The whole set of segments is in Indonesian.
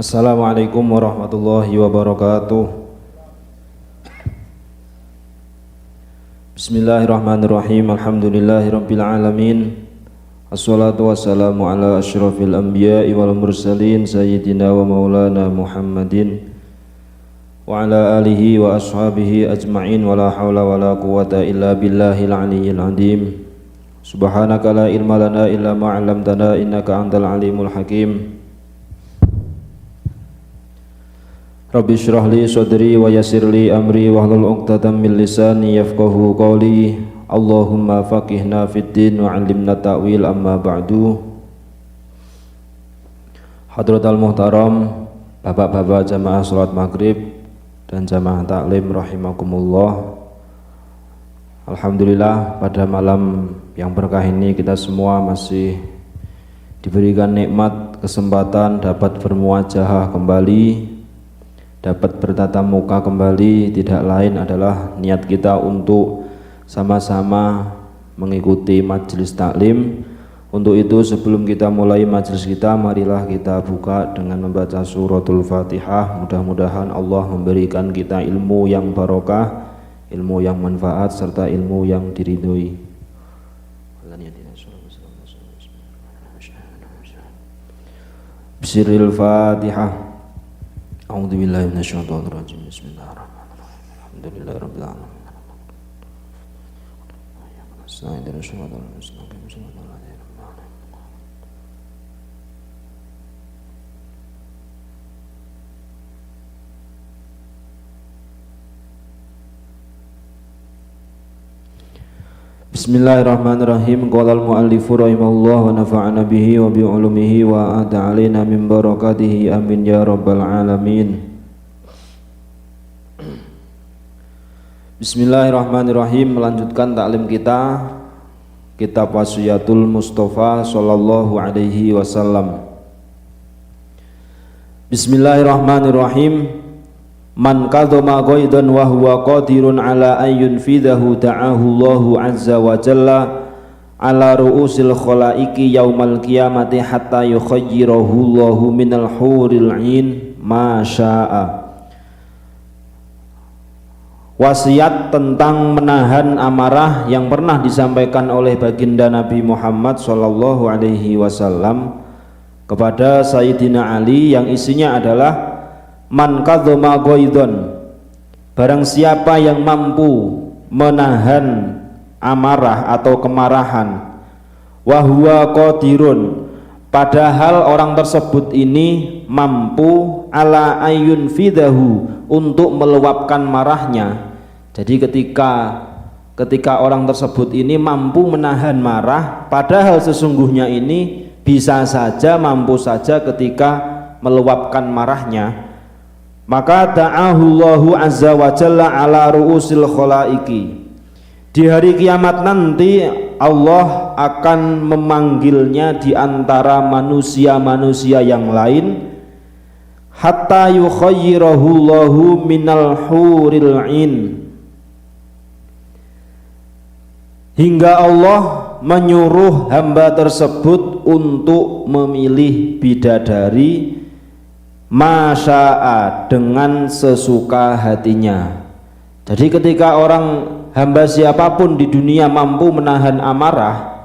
Assalamualaikum warahmatullahi wabarakatuh. Bismillahirrahmanirrahim. Alhamdulillahirabbil alamin. Assalatu wassalamu ala asyrafil anbiya'i wal mursalin sayyidina wa maulana Muhammadin wa ala alihi wa ashabihi ajma'in wa la hawla wa la quwwata illa billahil aliyyil azim. Subhanaka la ilma lana illa ma 'allamtana innaka antal alimul hakim. Rabbi syrah li sadri wa yassir li amri wahlul 'uqdatam min lisani yafqahu qawli. Allahumma faqihna fid din wa 'allimna ta'wil, amma ba'du. Hadratal muhtaram, bapak-bapak jamaah salat maghrib dan jamaah taklim rahimakumullah. Alhamdulillah, pada malam yang berkah ini kita semua masih diberikan nikmat kesempatan dapat bermuajahah kembali, dapat bertatap muka kembali. Tidak lain adalah niat kita untuk sama-sama mengikuti majelis taklim. Untuk itu sebelum kita mulai majelis kita, marilah kita buka dengan membaca suratul Fatihah. Mudah-mudahan Allah memberikan kita ilmu yang barokah, ilmu yang manfaat, serta ilmu yang diridhoi. Bismillahil Fatihah. A'udzu billahi minasyaitonir rajim. Bismillahirrahmanirrahim. Alhamdulillahirabbil alamin. Bismillahirrahmanirrahim. Qala al-muallifu rahimahullah wa nafa'ana bihi wa bi ulumihi wa a'ta alaina min barakatihi, amin ya rabbal alamin. Bismillahirrahmanirrahim. Melanjutkan taklim kita, kitab Wasiyatul Mustafa sallallahu alaihi wasallam. Bismillahirrahmanirrahim. Man kadhama ghaidan wa huwa qadirun ala an yunfidahu ta'ahu Allahu azza wa jalla ala ru'usil khalaiki yaumal qiyamati hatta yukhayyirahu Allahu minal huril 'ain ma syaa. Wasiat tentang menahan amarah yang pernah disampaikan oleh baginda Nabi Muhammad sallallahu alaihi wasallam kepada Sayyidina Ali, yang isinya adalah man kadhama ghaidon, barang siapa yang mampu menahan amarah atau kemarahan, wa huwa qadirun, padahal orang tersebut ini mampu, ala ayun fidahu, untuk meluapkan marahnya. Jadi ketika orang tersebut ini mampu menahan marah, padahal sesungguhnya ini bisa saja, mampu saja ketika meluapkan marahnya, maka ta'ahu Allahu azza wa jalla ala ru'usil khalaiki. Di hari kiamat nanti Allah akan memanggilnya di antara manusia-manusia yang lain, hatta yukhayyirahu Allahu minal huril 'ain, hingga Allah menyuruh hamba tersebut untuk memilih bidadari masya'a, dengan sesuka hatinya. Jadi ketika orang hamba siapapun di dunia mampu menahan amarah,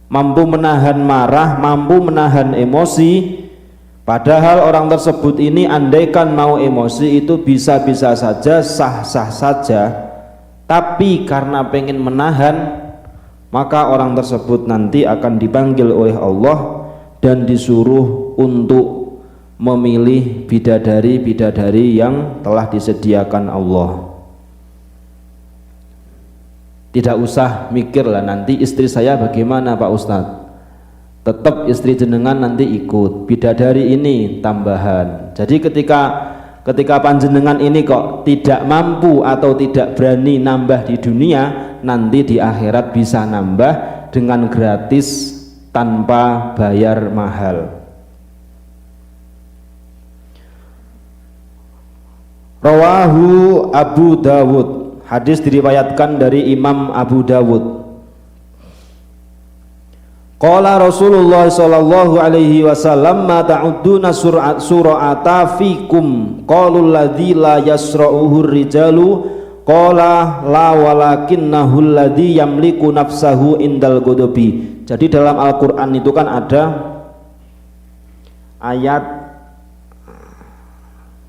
mampu menahan marah, mampu menahan emosi, padahal orang tersebut ini andaikan mau emosi itu bisa-bisa saja, sah-sah saja, tapi karena pengen menahan, maka orang tersebut nanti akan dipanggil oleh Allah dan disuruh untuk memilih bidadari-bidadari yang telah disediakan Allah. Tidak usah mikirlah nanti istri saya bagaimana Pak Ustadz, tetap istri jenengan nanti ikut, bidadari ini tambahan. Jadi ketika panjenengan ini kok tidak mampu atau tidak berani nambah di dunia, nanti di akhirat bisa nambah dengan gratis tanpa bayar mahal. Rawahu Abu Dawud, hadis diriwayatkan dari Imam Abu Dawud. Qala Rasulullah sallallahu alaihi wasallam ma ta'udduna sura'ata fikum qalul ladzi la yasra'uhu rijalu qala la walakinnahu alladzi yamliku nafsahu indal ghadabi. Jadi dalam Al-Qur'an itu kan ada ayat,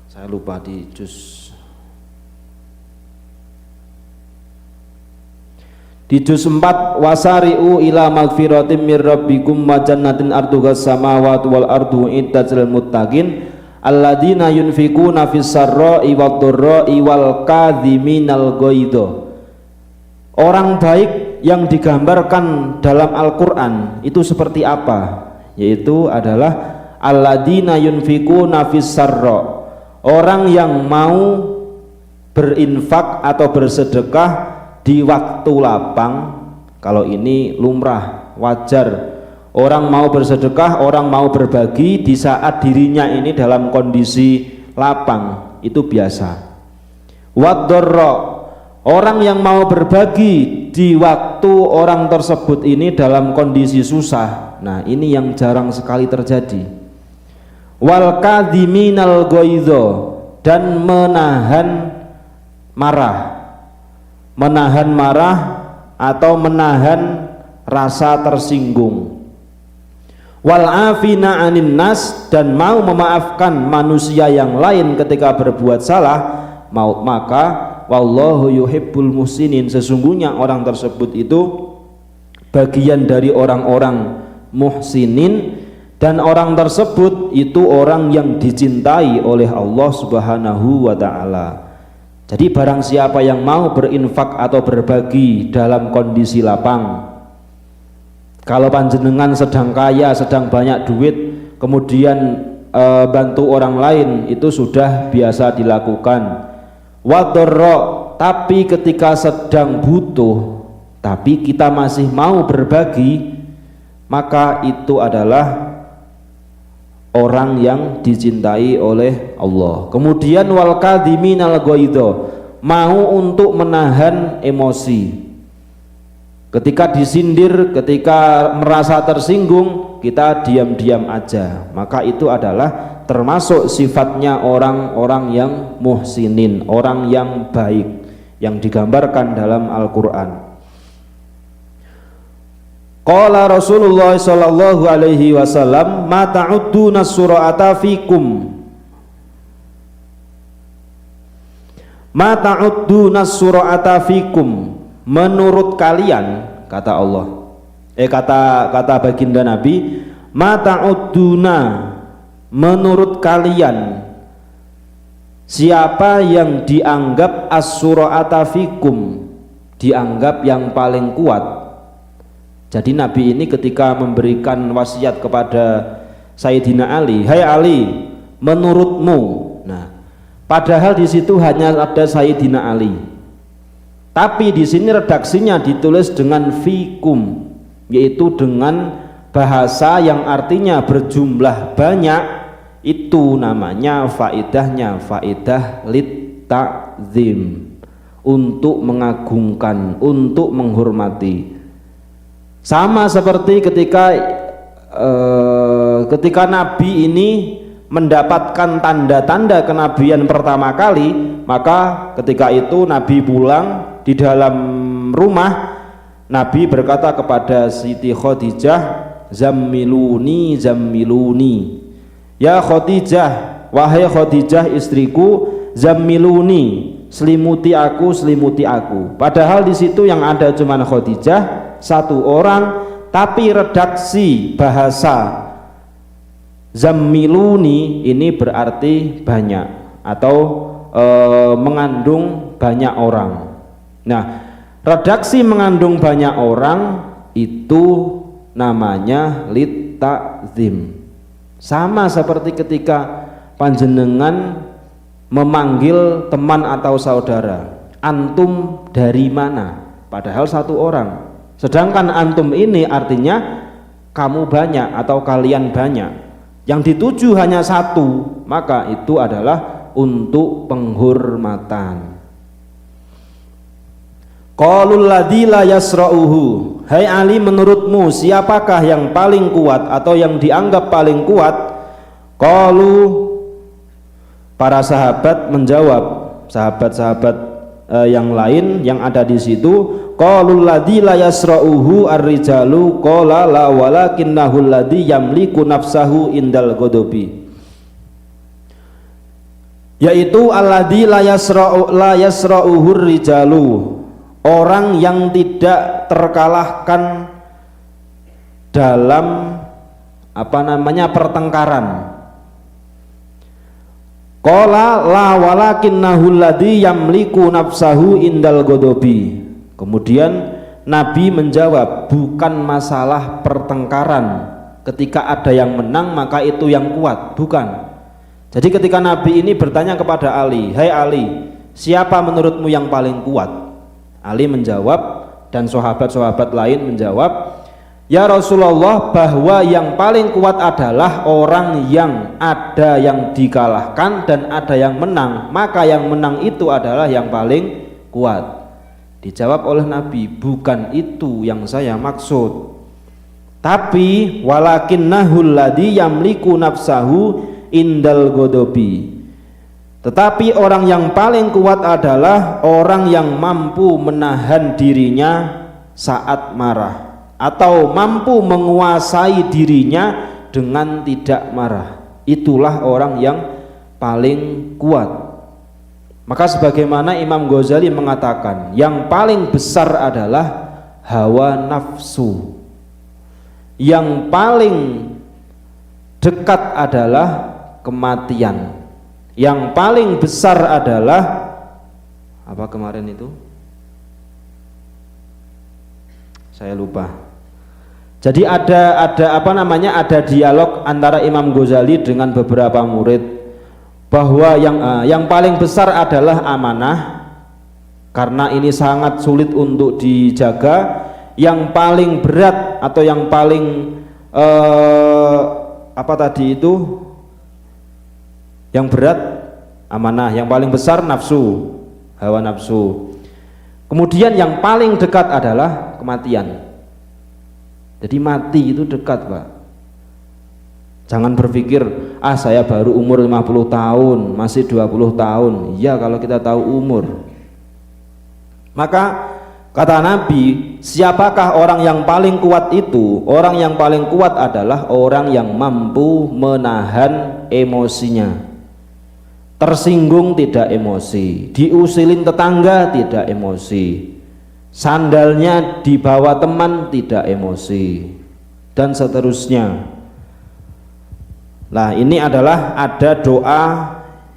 saya lupa di juz 4, wasari'u ila magfiratim mir rabbikum wa jannatin arduhas samawati wal ardu iddat lil muttaqin alladzina yunfikuna fis sarra'i wad dharra'i wal kadhiminal ghaidha. Orang baik yang digambarkan dalam Al-Qur'an itu seperti apa? Yaitu adalah alladzina yunfikuna fis sarra', orang yang mau berinfak atau bersedekah di waktu lapang. Kalau ini lumrah, wajar. Orang mau bersedekah, orang mau berbagi di saat dirinya ini dalam kondisi lapang, itu biasa. Wadorro, orang yang mau berbagi di waktu orang tersebut ini dalam kondisi susah. Nah, ini yang jarang sekali terjadi. Wal kadhiminal ghaidha, dan menahan marah. Menahan marah atau menahan rasa tersinggung. Wal afina 'anin nas, dan mau memaafkan manusia yang lain ketika berbuat salah. Maka wallahu yuhibbul muhsinin, sesungguhnya orang tersebut itu bagian dari orang-orang muhsinin, dan orang tersebut itu orang yang dicintai oleh Allah Subhanahu wa ta'ala. Jadi barang siapa yang mau berinfak atau berbagi dalam kondisi lapang, kalau panjenengan sedang kaya, sedang banyak duit, kemudian bantu orang lain, itu sudah biasa dilakukan. Wadorro, tapi ketika sedang butuh tapi kita masih mau berbagi, maka itu adalah orang yang dicintai oleh Allah. Kemudian wal kadhiminal ghaidha, mau untuk menahan emosi. Ketika disindir, ketika merasa tersinggung, kita diam-diam aja. Maka itu adalah termasuk sifatnya orang-orang yang muhsinin, orang yang baik, yang digambarkan dalam Al-Qur'an. Qala Rasulullah sallallahu alaihi wasallam ma ta'udduna sura'ata fikum, ma ta'udduna sura'ata fikum, menurut kalian, kata Allah, kata baginda Nabi, ma ta'udduna, menurut kalian siapa yang dianggap as-sura'ata fikum, dianggap yang paling kuat. Jadi Nabi ini ketika memberikan wasiat kepada Sayyidina Ali, hai Ali, menurutmu. Nah, padahal di situ hanya ada Sayyidina Ali. Tapi di sini redaksinya ditulis dengan fikum, yaitu dengan bahasa yang artinya berjumlah banyak. Itu namanya faedahnya faedah lit ta'zim, untuk mengagungkan, untuk menghormati. Sama seperti ketika Nabi ini mendapatkan tanda-tanda kenabian pertama kali, maka ketika itu Nabi pulang di dalam rumah, Nabi berkata kepada Siti Khadijah, zammiluni zammiluni, ya Khadijah, wahai Khadijah istriku, zammiluni, selimuti aku, selimuti aku. Padahal di situ yang ada cuma Khadijah satu orang, tapi redaksi bahasa zammiluni ini berarti banyak atau mengandung banyak orang. Nah, redaksi mengandung banyak orang itu namanya lit ta'zim. Sama seperti ketika panjenengan memanggil teman atau saudara, antum dari mana? Padahal satu orang. Sedangkan antum ini artinya kamu banyak atau kalian banyak. Yang dituju hanya satu, maka itu adalah untuk penghormatan. Qalul ladzi la yasra'uhu, hai Ali, menurutmu siapakah yang paling kuat atau yang dianggap paling kuat? Qalu, para sahabat menjawab, sahabat-sahabat yang lain yang ada di situ, qalul ladzi la yasra'uhu ar-rijalu qala la walakinnahu alladzi yamliku nafsahu indal ghadabi, yaitu alladzi la yasra'uhu ar-rijalu, orang yang tidak terkalahkan dalam pertengkaran. Qala la walakinnahu alladzi yamliku nafsahu indal ghadabi. Kemudian Nabi menjawab, bukan masalah pertengkaran, ketika ada yang menang maka itu yang kuat, bukan. Jadi ketika Nabi ini bertanya kepada Ali, hai Ali, siapa menurutmu yang paling kuat? Ali menjawab dan sahabat-sahabat lain menjawab, ya Rasulullah, bahwa yang paling kuat adalah orang yang ada yang dikalahkan dan ada yang menang, maka yang menang itu adalah yang paling kuat. Dijawab oleh Nabi, bukan itu yang saya maksud, tapi walakinnahu alladzi yamliku nafsahu indal ghadabi, tetapi orang yang paling kuat adalah orang yang mampu menahan dirinya saat marah, atau mampu menguasai dirinya dengan tidak marah. Itulah orang yang paling kuat. Maka sebagaimana Imam Ghazali mengatakan, yang paling besar adalah hawa nafsu, yang paling dekat adalah kematian, yang paling besar adalah apa kemarin itu? Saya lupa. Jadi ada dialog antara Imam Ghazali dengan beberapa murid, bahwa yang paling besar adalah amanah, karena ini sangat sulit untuk dijaga. Yang paling berat atau yang paling yang berat amanah, yang paling besar nafsu, hawa nafsu. Kemudian yang paling dekat adalah kematian. Jadi mati itu dekat, Pak. Jangan berpikir, saya baru umur 50 tahun, masih 20 tahun. Iya, kalau kita tahu umur. Maka kata Nabi, siapakah orang yang paling kuat itu? Orang yang paling kuat adalah orang yang mampu menahan emosinya. Tersinggung tidak emosi, diusilin tetangga tidak emosi, sandalnya dibawa teman tidak emosi, dan seterusnya. Nah, ini adalah ada doa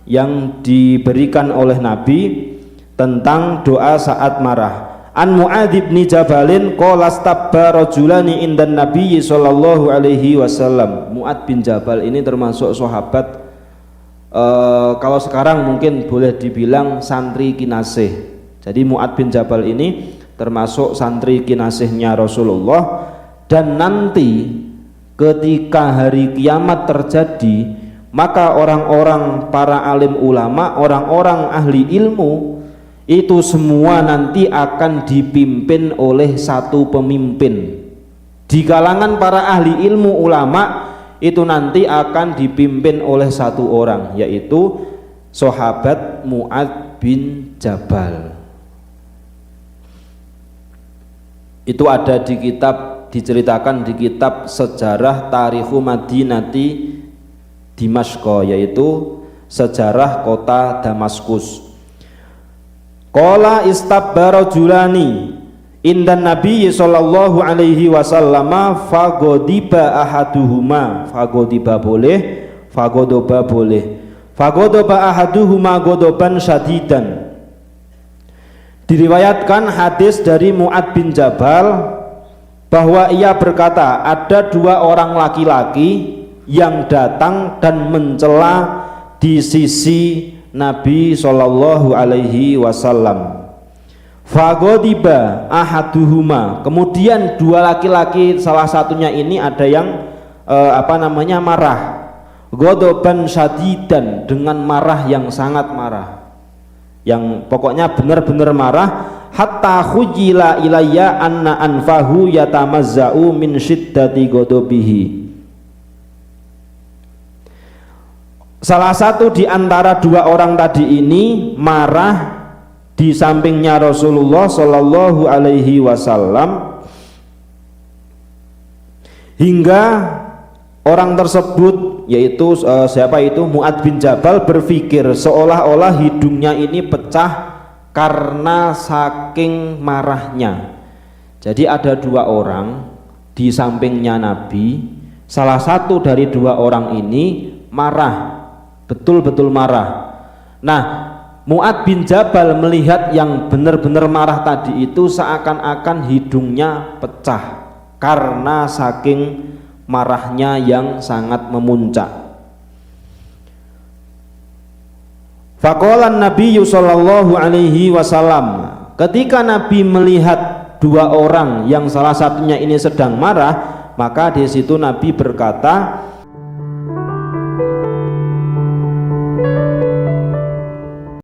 yang diberikan oleh Nabi tentang doa saat marah. An Mu'adz bin Jabalin qala stabba rajulani indan Nabi sallallahu alaihi wasallam. Mu'adz bin Jabal ini termasuk sahabat, kalau sekarang mungkin boleh dibilang santri kinasih. Jadi Mu'adz bin Jabal ini termasuk santri kinasihnya Rasulullah, dan nanti ketika hari kiamat terjadi, maka orang-orang para alim ulama, orang-orang ahli ilmu itu semua nanti akan dipimpin oleh satu pemimpin. Di kalangan para ahli ilmu ulama itu nanti akan dipimpin oleh satu orang, yaitu sahabat Mu'adz bin Jabal. Itu ada di kitab, diceritakan di kitab sejarah Tarikhu Madinati Dimashq, yaitu sejarah kota Damaskus. Qala istabba rajulani indan Nabi sallallahu alaihi wasallam fagodiba ahaduhuma, fagodiba boleh, fagodoba boleh, fagodoba ahaduhuma godoban syadidan. Diriwayatkan hadis dari Mu'adz bin Jabal bahwa ia berkata, ada dua orang laki-laki yang datang dan mencela di sisi Nabi sallallahu alaihi wasallam. Fagodiba ahaduhuma, kemudian dua laki-laki salah satunya ini ada yang marah, godoban syadidan, dengan marah yang sangat marah. yang pokoknya benar-benar marah, hatta khujila ilayya anna anfahu yatamazza'u min syiddati ghadabihi. Salah satu di antara dua orang tadi ini marah di sampingnya Rasulullah Shallallahu Alaihi Wasallam, hingga orang tersebut, yaitu siapa itu, Mu'adz bin Jabal, berpikir seolah-olah hidungnya ini pecah karena saking marahnya. Jadi ada dua orang di sampingnya Nabi, salah satu dari dua orang ini marah, betul-betul marah. Nah, Mu'adz bin Jabal melihat yang benar-benar marah tadi itu seakan-akan hidungnya pecah karena saking marahnya yang sangat memuncak. Faqalan Nabi sallallahu alaihi wasallam, ketika Nabi melihat dua orang yang salah satunya ini sedang marah, maka di situ Nabi berkata,